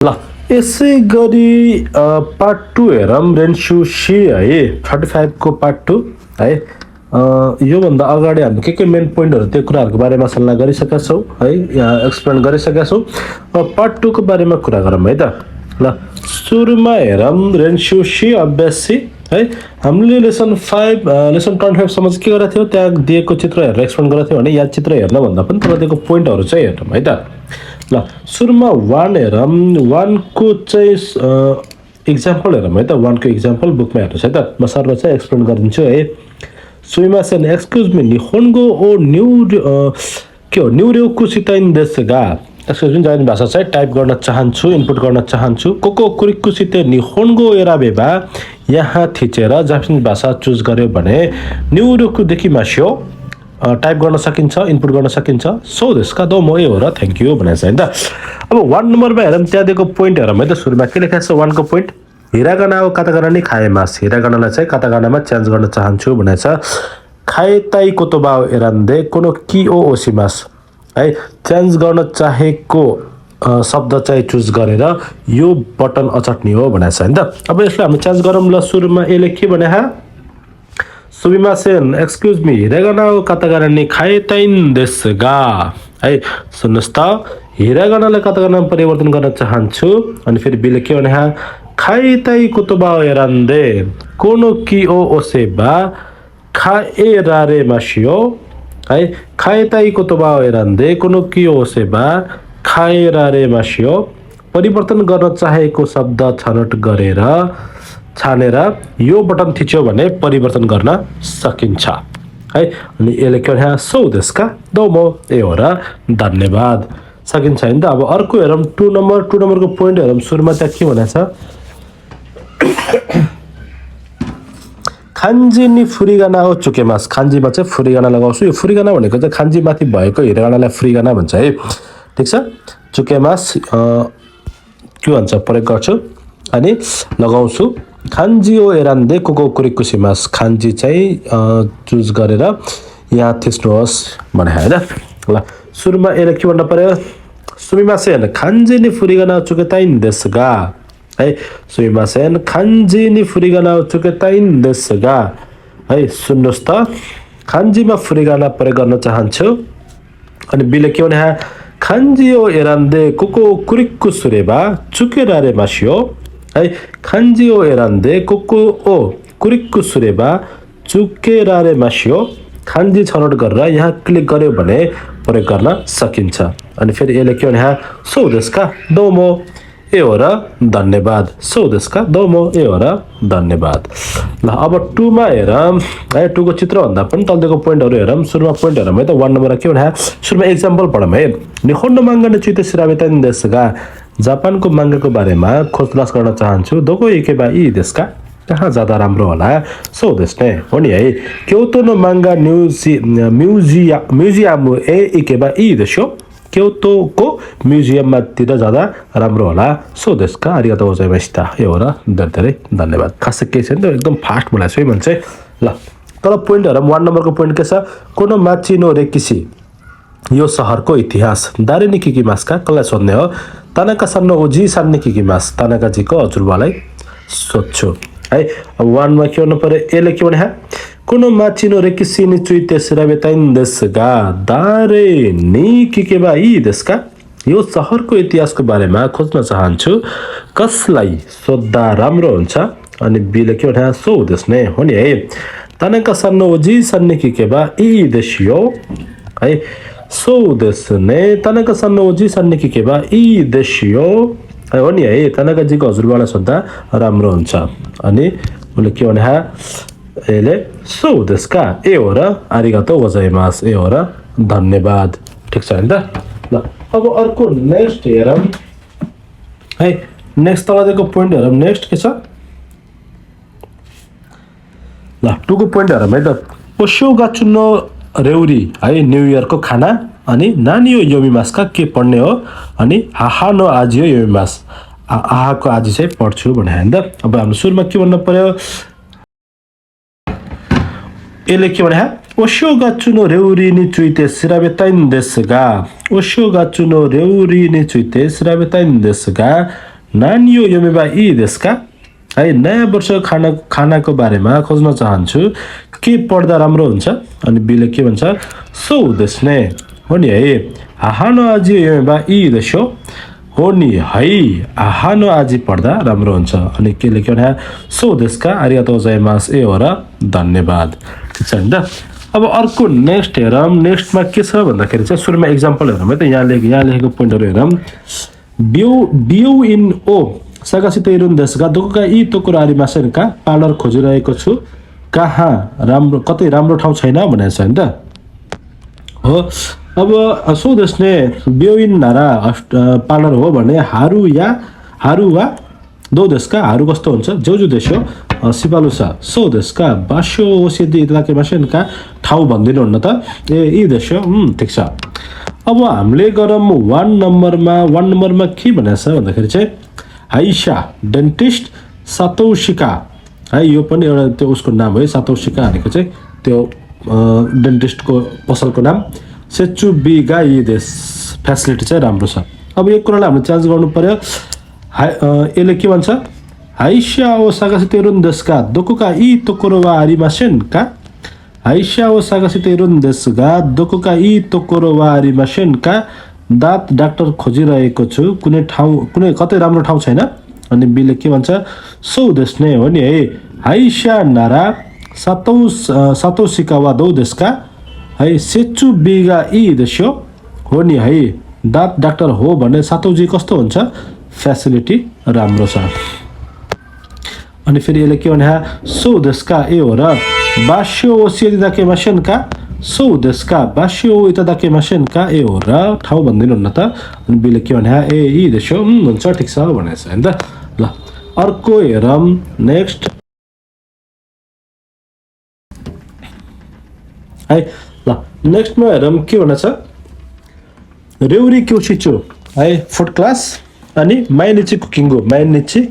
ल यसै गरी पार्ट 2 हेरौँ रेन्सु सी है 35 को पार्ट 2 है योभन्दा अगाडि हामीले के मेन पोइन्टहरु त्यो कुराहरुको बारेमा सल्लाह गरिसकेका छौं है यहाँ एक्सप्लेन गरिसकेका छौं पार्ट 2 को बारेमा कुरा गरौँ है त ल सुरुमा हेरौँ रेन्सु सी अभ्यास सी है हामीले लेसन 5 लेसन 25 सम्म के गरेका थियौ त्यहाँ दिएको चित्र हेरेर एक्सप्लेन गरेका थियौ भने यहाँ चित्र हेर्न भन्दा पनि तल दिएको पोइन्टहरु चाहिँ हेरौँ है त ल सुरुमा 1 हेरौँ 1 को चाहिँ एक्जाम्पल हेरौँ है त 1 को एक्जाम्पल बुकमा हेर्नुस् है त म सरलाई चाहिँ एक्सप्लेन गरिदिन्छु है सुइमासेन एक्सक्युज मी निहोन्गो ओ न्यूर्योकु सिताइन देशगा एक्सक्युज मी जापानिज भाषा चाहिँ टाइप गर्न चाहन्छु इनपुट गर्न चाहन्छु कोको कुरिकु सिते निहोन्गो एराबेबा यहाँ थिचेर जापानिज भाषा चुज गर्यो भने न्यूर्योकु देकिमास्यो टाइप गर्न सकिन्छ इनपुट गर्न सकिन्छ सो देशका दोमो ए हो र थ्यांक यू भनेछ हैन त अब 1 नम्बरमा हेरौँ त्यहाँ दिएको पोइन्ट हेरौँ है त सुरुमा के लेखेको छ 1 को पोइन्ट हिरागाना ओ कातागाना नि खाएमास हिरागानालाई चाहिँ कातागानामा चेन्ज गर्न चाहन्छु भनेछ खाएताई कोतोबा एरान्दे कोनो कि ओ ओसिमास है चेन्ज गर्न चाहेको शब्द चाहिँ चुज गरेर यो बटन अचट्ने हो भनेछ हैन त अब यसलाई हामी चेन्ज गरौँ ल सुरुमा एले के भने हा सुबिमासेन एक्सक्युज मी हिरागाना ओ कातागाना नि खाएताइन देशगा है सुन्नुस् त हिरागानालाई कातागानामा परिवर्तन गर्न चाहन्छु अनि फेरि बिले के भने हा खाएताई कोतोबा एरान्दे कोनो कि ओ ओसेबा खाएरारे मासियो है खाएताई कोतोबा एरान्दे कोनो कि ओ ओसेबा खाएरारे मासियो परिवर्तन गर्न चाहेको शब्द छनौट गरेर छानेर यो बटन थिच्यो भने परिवर्तन गर्न सकिन्छ है अनि यसले के भने सो देशका दोमो ए हो र धन्यवाद सकिन्छ हैन त अब अर्को हेरौँ 2 नम्बरको पोइन्ट हेरौँ सुरुमा त्यहाँ के भनेछ खान्जी नि फुरिगाना ओ चुकेमास खान्जीमा चाहिँ फुरिगाना लगाउँछु यो फुरिगाना भनेको चाहिँ खान्जी माथि भएको हिरागानालाई फुरिगाना भन्छ है ठीक छ चुकेमास के भन्छ प्रयोग गर्छु अनि लगाउँछु खान्जी ओ एरान्दे कोको कुरिकुसिमास खान्जी चाहिँ चुज गरेर यहाँ थिच्नुहोस् भने हैन ल सुरुमा यसले के भन्न पर्यो सुमिमासेन खान्जी नि फुरिगाना चुकेताइन देशगा है सुमिमासेन खान्जी नि फुरिगाना चुकेताइन देशगा है सुन्नुस् त खान्जीमा फुरिगाना प्रयोग गर्न चाहन्छु अनि बिले के भने खान्जी ओ एरान्दे कोको कुरिक्कु सुरेबा चुकेरारे मासियो है खान्जी ओ एरान्दे कोको ओ कुरिक्कु सुरेबा चुकेरारे मासियो खान्जी छनौट गरेर यहाँ क्लिक गर्यो भने प्रयोग गर्न सकिन्छ अनि फेरि यसले के भने सो देशका दोमो ए हो र धन्यवाद सो देशका दोमो ए हो र धन्यवाद ल अब 2 मा हेरौँ है 2 को चित्र भन्दा पनि तलदेखिको पोइन्टहरु हेरौँ सुरुमा पोइन्ट हेरौँ है त 1 नम्बरमा के भने सुरुमा एक्जाम्पल पढौँ है निहोन्नो मांगा चिते सिराबेताइन देशगा जापानको मांगाको बारेमा खोजतलास गर्न चाहन्छु दोको एकेबा यी देशका कहाँ जाँदा राम्रो होला सो देश नै हो नि है क्योतो नो मांगा म्युजियम ए एकेबा यी देशो क्योतोको म्युजियममा तिर जाँदा राम्रो होला सो देशका आरिगातो गोजाइमासिता यो हो र धेरै धन्यवाद खासै केही छैन त एकदम फास्ट बोलाएको छु मान्छे ल तर पोइन्ट हेरौँ 1 नम्बरको पोइन्ट के छ कोनो माचिनो रेकिसी यो शहरको इतिहास दारेनी किकिमासका कसलाई सोध्ने हो तानाका सान्नो ओजी सान्ने किकिमास तानाका जीको हजुरबालाई सोध्छु है अब 1 मा के भन्नु पर्यो यसले के भने कोनो माचिनो रेकिसी नि चुइते सिराबेताइन देशगा दारेनी किकेबा यी देशका यो शहरको इतिहासको बारेमा खोज्न चाहन्छु कसलाई सोध्दा राम्रो हुन्छ अनि बिले के भने सो देश नै हो नि है तानाका सान्नो ओजी सान्ने किकेबा यी देशियो है सो देश नै तानाका सान्नो ओजी सान्ने किकेबा यी देशियो हो नि है तानाका जीको हजुरबालाई सोध्दा राम्रो हुन्छ अनि उले के भने यसले सो देशका ए हो र आरिगातो गोजाइमास ए हो र धन्यवाद ठीक छ हैन त ल अब अर्को नेक्स्ट हेरौँ है नेक्स्ट तलदेखिको पोइन्ट हेरौँ नेक्स्ट के छ ल 2 को पोइन्ट हेरौँ है त ओशोगाचुनो रेउरी है न्यू इयरको खाना अनि नानी यो योमिमासका के पढ्ने हो अनि हाहानो आजियो योमिमास आहाको आजी चाहिँ पढ्छु भने हैन त अब हाम्रो सुरुमा के भन्नु पर्यो यसले के भने ओशोगाचुनो रेउरी नि चुइते सिराबेताइन देशगा ओशोगाचुनो रेउरी नि चुइते सिराबेताइन देशगा नानियो योमेबा इ देशका है नयाँ वर्ष खानाको बारेमा खोज्न चाहन्छु के पढ्दा राम्रो हुन्छ अनि बीले के भन्छ सो देशने हो नि है आहानो आजि योमेबा इ देशो हो नि है आहानो आजि पढ्दा राम्रो हुन्छ अनि के लेख्यो भने सो देशका आरिगातो गोजाइमास ए हो र धन्यवाद ठीक छ नि त अब अर्को नेक्स्ट हेरौँ नेक्स्टमा के छ भन्दाखेरि चाहिँ सुरुमा एक्जाम्पल हेरौँ है त यहाँ लेखेको पोइन्टहरु हेरौँ बिउ इन ओ सागासित इरुन देशका दोकोका इ तोकुरो आरिमासेनका पार्लर खोजिरहेको छु कहाँ राम्रो कतै राम्रो ठाउँ छैन भनेको छ नि त हो अब सो देशने बिउ इन नारा पार्लर हो भने हारुवा दो देशका हारु कस्तो हुन्छ जेजु देश हो सिपालुसा सो देशका बास्यो ओसिदि इताकेमासेनका ठाउँ भन्दिनु हुन्न त ए इ देश हो ठीक छ अब हामीले गरौँ 1 नम्बरमा के भनेको छ भन्दाखेरि चाहिँ हाइशा डेन्टिस्ट सातोशिका है यो पनि एउटा त्यो उसको नाम है सातोशिका भनेको चाहिँ त्यो डेन्टिस्टको पसलको नाम सेचु बिगा इ देश फ्यासिलिटी चाहिँ राम्रो छ अब यो कुरालाई हामीले चेन्ज गर्नु पर्यो यसले के भन्छ हाइशा ओ सागासितेरुन देशका दोकोका इ तोकोरोवा आरिमासेनका हाइशा ओ सागासितेरुन देशका दोकोका इ तोकोरोवा आरिमासेनका दाँत डाक्टर खोजिरहेको छु कुनै कतै राम्रो ठाउँ छैन अनि बीले के भन्छ सो देशने हो नि है हाइशा नारा सातोशिकावा दो देशका है सेचु बिगा इ देशो हो नि है दाँत डाक्टर हो भने सातौजी कस्तो हुन्छ फ्यासिलिटी राम्रो छ अनि फेरि यसले के भने सो देशका ए हो र बास्यो ओसिदाकेमासेनका सो देशका बास्यो इतादाकेमासेनका ए हो र ठाउँ भन्दिनु हुन्न त अनि बीले के भने ए इ देशो हुन्छ ठीक छ भनेको छ हैन त ल अर्को हेरौँ नेक्स्ट है ल नेक्स्टमा हेरौँ के भन्छ रेउरी क्युसिचो है फुड क्लास अनि माइनिची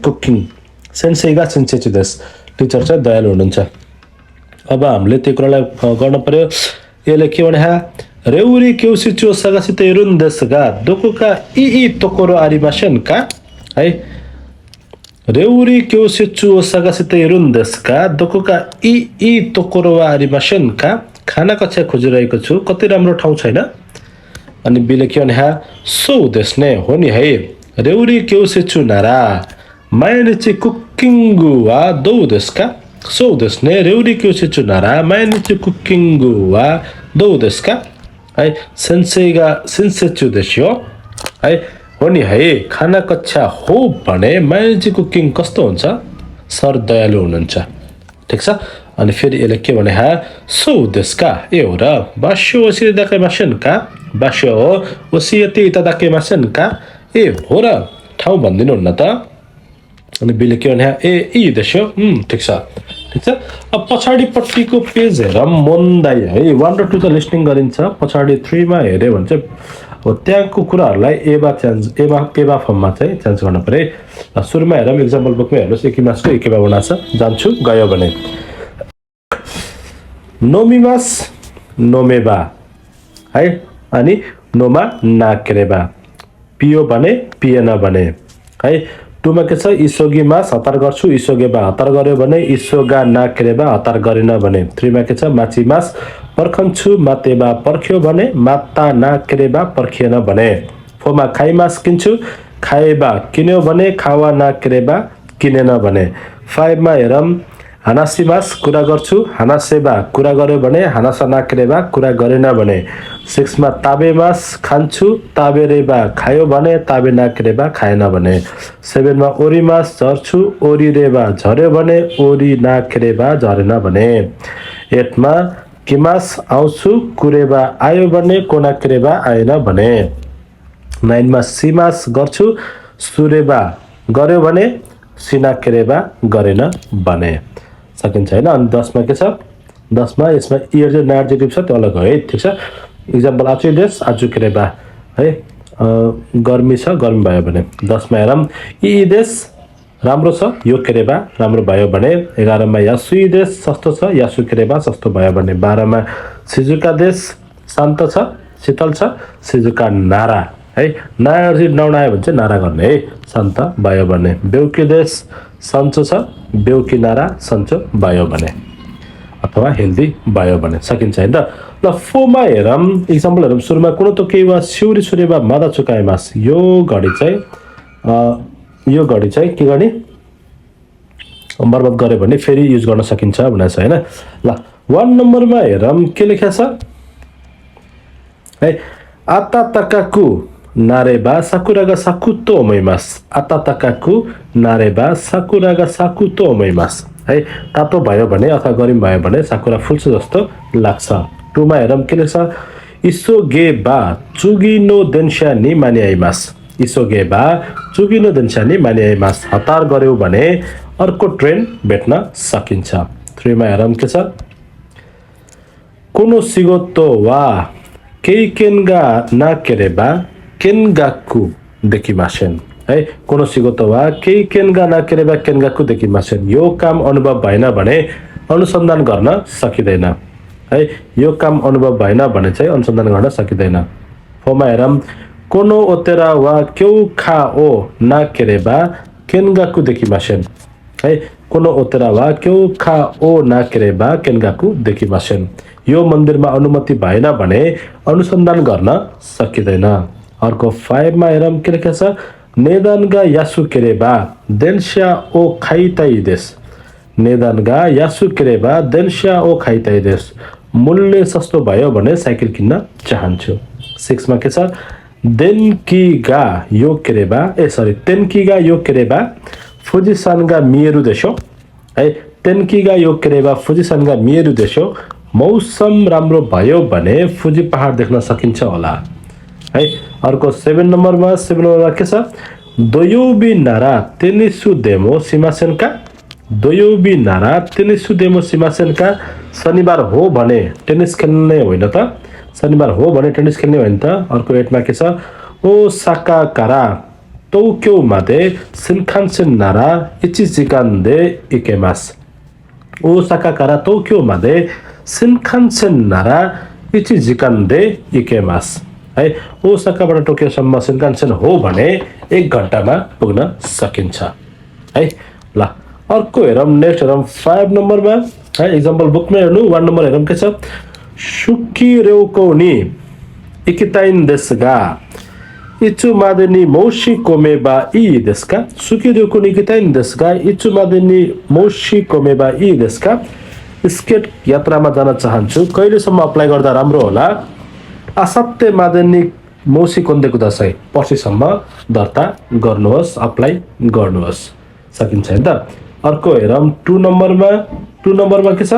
कुकिङ सेन्सेगा सेन्सेचु देश टिचर चाहिँ दयालु हुनुहुन्छ अब हामीले त्यो कुरालाई गर्न पर्यो यसले के भने रेउरी क्युसिचो सागासित इरुन देशका दोकोका इ तोकोरो आरिमासेनका है रेउरी क्युसिचो सागासित इरुन देशका दोकोका इ तोकोरो आरिमासेनका खाना कक्षा खोजिरहेको छु कति राम्रो ठाउँ छैन अनि बीले के भने सो देशने हो नि है रेउरी क्युसिचु नारा माइनिची कुकिङगु वा दो देशका सो देशने रेउरी क्युसिचु नारा माइनिची कुकिङगु वा दो देशका है सेन्सेचु देश है हो नि है खाना कक्षा हो भने माइनिची कुकिङ कस्तो हुन्छ सर दयालु हुनुहुन्छ ठीक छ अनि फेरि यसले के भने सो देशका ए हो र बास्यो ओसिदाकेमासेनका बास्यो हो ओसियति इतादाकेमासेनका ए हो र ठाउँ भन्दिनु हुन्न त अनि बीले के भने ए इ देश हो ठीक छ अब पछाडिपट्टिको पेज हेरौँ मोन्दाई है 1 र 2 त लिस्निङ गरिन्छ पछाडि 3 मा हेर्यो भने चाहिँ हो त्यहाँको कुराहरूलाई एबा फर्ममा चाहिँ चेन्ज गर्न पर्यो सुरुमा हेरौँ एक्जाम्पल बुकमा हेर्नुहोस् एकिमासको एकेबा बनाछ जान्छु गयो भने नोमिमास नोमेबा है अनि नोमा नाकेरेबा पियो भने पिएन भने है टुमा के छ इसोगीमास हतार गर्छु इसोगेबा हतार गर्यो भने इसोगा नाकेरेबा हतार गरेन भने 3 मा के छ माछीमास पर्खन्छु मातेबा पर्ख्यो भने मात्ता नाकेरेबा पर्खिएन भने 4 मा खाइमास किन्छु खाएबा किन्यो भने खावा नाकेरेबा किनेन भने 5 मा हेरौँ हानासिमास कुरा गर्छु हानासेबा कुरा गर्यो भने हानासा नाकेरेबा कुरा गरेन भने 6 मा ताबेमास खान्छु ताबेरेबा खायो भने ताबे नाकेरेबा खाएन भने 7 मा ओरिमास झर्छु ओरिरेबा झर्यो भने ओरि नाकेरेबा झरेन भने 8 मा किमास आउँछु कुरेबा आयो भने कोनाकेरेबा आएन भने 9 मा सिमास गर्छु सुरेबा गर्यो भने सिनाकेरेबा गरेन भने सकिन्छ हैन अनि 10 मा के छ 10 मा यसमा इयर चाहिँ एडजेक्टिभ छ त्यो अलग हो है ठीक छ एक्जाम्पल आजु देश आजु केरेबा है गर्मी छ गर्मी भयो भने 10 मा हेरौँ इ देश राम्रो छ यो केरेबा राम्रो भयो भने 11 मा यासु देश सस्तो छ यासु केरेबा सस्तो भयो भने 12 मा सिजुका देश शान्त छ शीतल छ सिजुका नारा है नाराजी नाउन आयो भने चाहिँ नारा गर्ने है शान्त भयो भने बेउकी देश सन्चो छ बेउकी नारा सन्चो भयो भने अथवा हेल्दी भयो भने सकिन्छ हैन त ल फोमा हेरौँ एक्जाम्पल हेरौँ सुरुमा कुन त केही वा सिउरी सुरे वा मादा चुकाएमास यो घडी चाहिँ के गर्ने बर्बाद गरे भने फेरि युज गर्न सकिन्छ भनेछ हैन ल 1 नम्बरमा हेरौँ के लेखेको छ है आता तकाकु नारेबा साकुरागा साकुतो ओमैमास आता तकाकु नारेबा साकुरागा साकुतो ओमैमास है तातो भयो भने अथवा गरम भयो भने साकुरा फुल्छ जस्तो लाग्छ 2 मा हेरौँ के लेख्छ इसोगेबा चुगिनो देन्स्या नि मानिआइमास इसोगेबा चुगिनो देन्स्या नि मानिआइमास हतार गर्यो भने अर्को ट्रेन भेट्न सकिन्छ 3 मा हेरौँ के छ कुनो सिगोतो वा केइकेनगा नाकेरेबा केनगाकु देकिमासेन है कुनो सिगोतो वा केइकेनगा नाकेरेबा केनगाकु देकिमासेन यो काम अनुभव भएन भने अनुसन्धान गर्न सकिदैन है यो काम अनुभव भएन भने चाहिँ अनुसन्धान गर्न सकिदैन 4 मा हेरौँ कोनो ओतेरा वा क्यौ खाओ नाकेरेबा केनगाकु देकिमासेन है कोनो ओतेरा वा क्यौ खाओ नाकेरेबा केनगाकु देकिमासेन यो मन्दिरमा अनुमति भएन भने अनुसन्धान गर्न सकिदैन अर्को 5 मा हेरौँ के लेखेको छ नेदानगा यासुकेरेबा देन्स्या ओ खाइताइ देश नेदानगा यासुकेरेबा देन्स्या ओ खाइताइ देश मूल्य सस्तो भयो भने साइकल किन्न चाहन्छु 6 मा के छ देनकिगा यो केरेबा तेनकिगा यो केरेबा फुजिसानगा मिएरु देशो है तेनकिगा यो केरेबा फुजिसानगा मिएरु देशो मौसम राम्रो भयो भने फुजी पहाड देख्न सकिन्छ होला है अर्को 7 नम्बरमा के छ दोयोबी नारा तेनिसु देमो सिमासेनका दोयोबी नारा तेनिसु देमो सिमासेनका शनिबार हो भने टेनिस खेल्ने होइन त शनिबार हो भने टेनिस खेल्ने होइन त अर्को 8 मा के छ ओसाका कारा टोक्यो मादे सिनखानसेन नारा इचिजिकान दे इकेमास ओसाका कारा टोक्यो मादे सिनखानसेन नारा इचिजिकान दे इकेमास है ओसाकाबाट टोकियोसम्म सिनखानसेन हो भने 1 घण्टामा पुग्न सकिन्छ है ल अर्को हेरौँ नेक्स्ट हेरौँ 5 नम्बरमा है एक्जाम्पल बुकमा हेर्नु 1 नम्बर हेरौँ के छ सुकिरेउको नि इकिताइन देशगा इचु मादेनी मौसी कोमेबा इ देशका सुकिरेउको नि इकिताइन देशगा इचु मादेनी मौसी कोमेबा इ देशका स्केट यात्रामा जान चाहन्छु कहिलेसम्म अप्लाई गर्दा राम्रो होला असाध्य मादनी मौसी कोन्देको दशै पर्सिसम्म दर्ता गर्नुहोस् अप्लाई गर्नुहोस् सकिन्छ हैन त अर्को हेरौँ 2 नम्बरमा के छ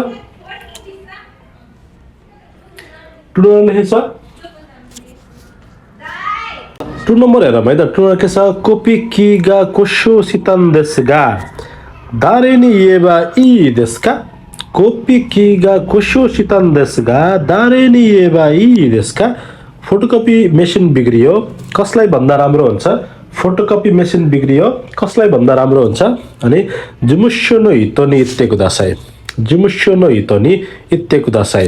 2 नम्बर के छ 2 नम्बर हेरौँ है त 2 नम्बर के छ कोपी किगा कोशो सितान देशगा दारेनी येबा इ देशका कोपी किगा कोशो सितान देशगा दारेनी येबा इ देशका फोटोकपी मेसिन बिग्रियो कसलाई भन्दा राम्रो हुन्छ फोटोकपी मेसिन बिग्रियो कसलाई भन्दा राम्रो हुन्छ अनि जुमुस्यो नो हितोनी इत्तेको दशै जुमुस्यो नो हितोनी इत्तेको दशै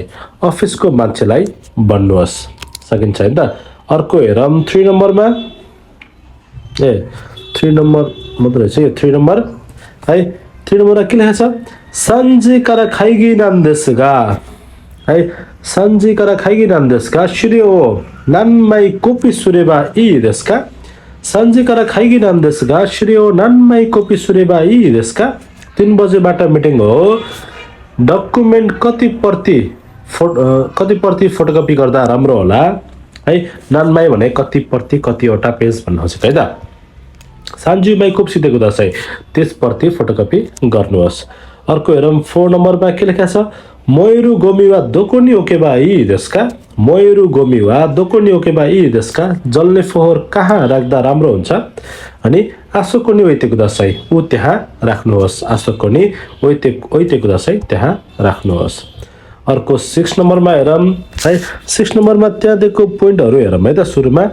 अफिसको मान्छेलाई भन्नुहोस् सकिन्छ हैन त अर्को हेरौँ 3 नम्बरमा 3 नम्बर मात्र छ 3 नम्बर है 3 नम्बर के लेखेको छ सन्जी करा खाइगी नाम देशगा है सन्जी करा खाइगी नाम देशगा श्रीओ नानमाई कोपी सुरेबा इ देशका सन्जी करा खाइगी नाम देशगा श्रीओ नानमाई कोपी सुरेबा इ देशका 3 बजेबाट मिटिङ हो डकुमेन्ट कति प्रति फोटोकपी गर्दा राम्रो होला है नानमाई भने कति प्रति कतिवटा पेज भन्नु छ है त सान्जुमाई कोपी दिएको दशै त्यस प्रति फोटोकपी गर्नुहोस् अर्को हेरौँ 4 नम्बरमा के लेखेको छ मोइरु गोमिवा दोकोनी ओकेबा इ देशका मोइरु गोमिवा दोकोनी ओकेबा इ देशका जल्ने फोहोर कहाँ राख्दा राम्रो हुन्छ अनि आसोकोनी ओइतेको दशै उ त्यहाँ राख्नुहोस् आसोकोनी ओइतेको दशै त्यहाँ राख्नुहोस् अर्को 6 नम्बरमा हेरौँ है 6 नम्बरमा त्यहाँ दिएको पोइन्टहरु हेरौँ है त सुरुमा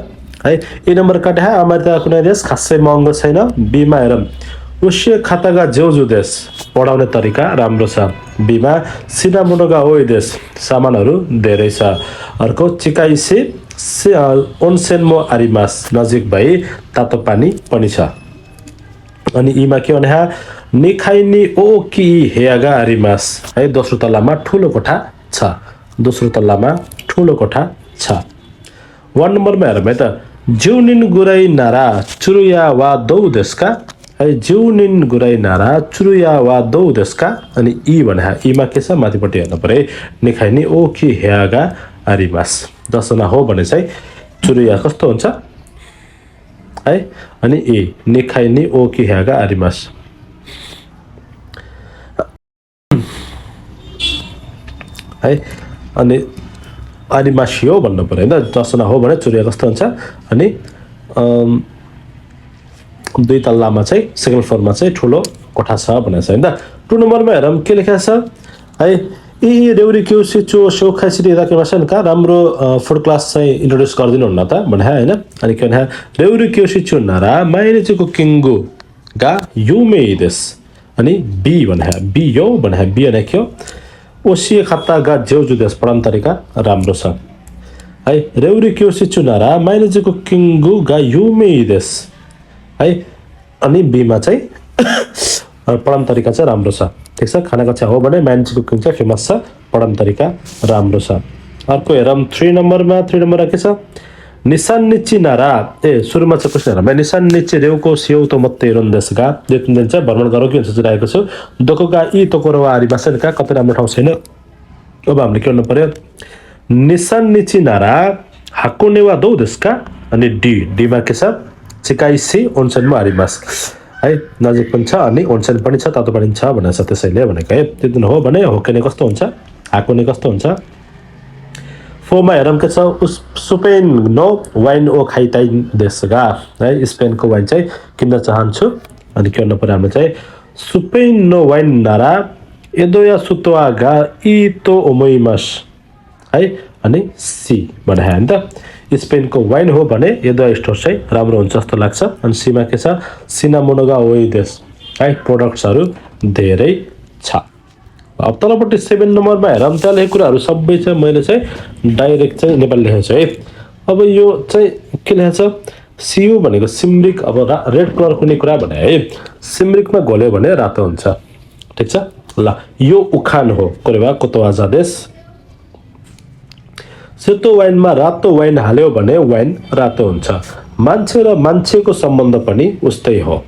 है ए नम्बर काटे अमेरिका कुनै देश खासै महँगो छैन बी मा हेरौँ उष्य खाताका जेउजु देश पढाउने तरिका राम्रो छ बीमा सिनामोनोगा ओइ देश सामानहरु धेरै छ अर्को चिकाइसे ओन्सेन मो आरिमास नजिक भई तातो पानी पनि छ अनि इमा के भने निखाइनी ओ कि हेयागा आरिमास है दोस्रो तल्लामा ठूलो कोठा छ दोस्रो तल्लामा ठूलो कोठा छ 1 नम्बरमा हेरौँ है त जिउनिन गुराई नारा चुरुया वा दौ देशका है जिउनिन गुराई नारा चुरुया वा दौ देशका अनि इ भने इमा के छ माथिपट्टि हेर्नु पर्यो निखाइनी ओ कि हेयागा आरिमास दसजना हो भने चाहिँ चुरुया कस्तो हुन्छ है अनि ए निखाइनी ओ कि हेयागा आरिमास है अनि आरिमासियो भन्नु पर्यो हैन 10 जना हो भने चुरिया कस्तो हुन्छ अनि दुई तल्लामा चाहिँ सेकेन्ड फ्लोरमा चाहिँ ठुलो कोठा छ भनेको छ हैन 2 नम्बरमा हेरौँ के लेखेको छ है इ रेउरी क्युसी चो सो खाइसिरी राखेमाछन् का राम्रो फुड क्लास चाहिँ इन्ट्रोड्युस गर्दिनु हुन्न त भने हैन अनि के भने रेउरी क्युसी चो नारा माइनेचको किंगु गा युमे देश अनि बी भने बी यो भने बी भने के हो ओसिए खातागा जेउजु देश पढाउने तरिका राम्रो छ है रेउरी क्युसी चो नारा माइनेचको किंगु गा युमे देश है अनि बी मा चाहिँ पढाउने तरिका चाहिँ राम्रो छ ठीक छ खाना कक्षा हो भने माइनेचको किंग चाहिँ फेमस छ पढाउने तरिका राम्रो छ अर्को हेरौँ 3 नम्बरमा के छ निसान निची नारा ए सुरुमा चाहिँ प्रश्न हेरौँ निसान निची रेउको सिउ त मत्ते रोन्देसगा देख्नु दिन चाहिँ भ्रमण गरौ के सोचिरहेको छु दोकोगा इ तोकोरवा आरिमासन का कतै राम्रो ठाउँ छैन अब हामीले के गर्नु पर्यो निसान निची नारा हाकुनेवा दौ देशका अनि डी मा के छ चिकाइसी ओन्सेनमा आरिमास है नजिक पनि छ अनि ओन्सेन पनि छ तातो पानी छ भनेर छ त्यसैले भनेको है त्यो दिन हो भने होकेने कस्तो हुन्छ हाकुने कस्तो हुन्छ फोमा हेरौँ के छ स्पेन नो वाइन ओ खाइताइ देशगा है स्पेनको वाइन चाहिँ किन्न चाहन्छु अनि के गर्नु पर्यो हामीले चाहिँ स्पेन नो वाइन नारा एदोया सुतोआगा इतो ओमोइमास है अनि सी भने हैन त स्पेनको वाइन हो भने एदोया स्टोर चाहिँ राम्रो हुन्छ जस्तो लाग्छ अनि सीमा के छ सिनामोनोगा ओइ देश है प्रोडक्ट्सहरु धेरै छ अब तलपट्टि 7 नम्बरमा हेरौँ त्यहाँ लेखेको कुराहरु सबै चाहिँ मैले चाहिँ डाइरेक्ट चाहिँ नेपाली लेखेको छु है अब यो चाहिँ के लेखेको छ सियु भनेको सिमरिक अब रेड कलर कुनै कुरा भने है सिमरिकमा घोल्यो भने रातो हुन्छ ठीक छ ल यो उखान हो कोरेवा कोतवाजा देश सेतो वाइनमा रातो वाइन हाल्यो भने वाइन रातो हुन्छ मान्छे र मान्छेको सम्बन्ध पनि उस्तै हो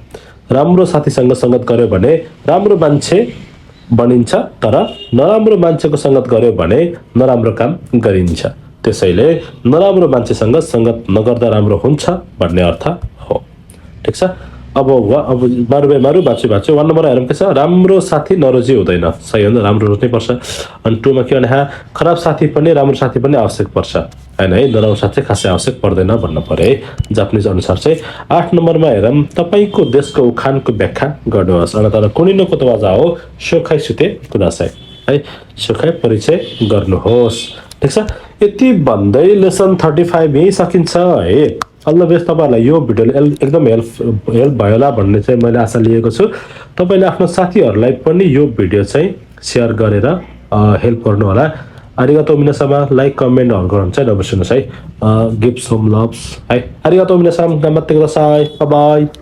राम्रो साथीसँग संगत गर्यो भने राम्रो मान्छे बनिन्छ तर नराम्रो मान्छेको संगत गर्यो भने नराम्रो काम गरिन्छ त्यसैले नराम्रो मान्छेसँग संगत नगर्दा राम्रो हुन्छ भन्ने अर्थ हो ठीक छ अब मारु बाछु 1 नम्बर हेरौँ के छ राम्रो साथी नरोजी हुँदैन सही हो नि राम्रो रोज्नै पर्छ अनि 2 मा के भने खराब साथी पनि राम्रो साथी पनि आवश्यक पर्छ हैन है नराम्रो साथी खासै आवश्यक पर्दैन भन्न पर्यो है जापानिज अनुसार चाहिँ 8 नम्बरमा हेरौँ तपाईको देशको उखानको व्याख्या गर्नुहोस् अनि तर कुनिनो कोतवाजा हो सोखाइ सुते कुदासाई है सोखाइ परिचय गर्नुहोस् ठीक छ यति भन्दै लेसन 35 यही सकिन्छ है अल्ल बेस तपाईहरुलाई यो भिडियोले एकदम हेल्प भयो होला भन्ने चाहिँ मैले आशा लिएको छु तपाईले आफ्नो साथीहरुलाई पनि यो भिडियो चाहिँ शेयर गरेर हेल्प गर्नु होला आरिगातो मिनासान लाइक कमेन्ट गर्नुहुन्छ नबिर्सनुस् है गिभ सम लभ्स है आरिगातो मिनासान गम्मत्ते कुदासाई बाइ बाइ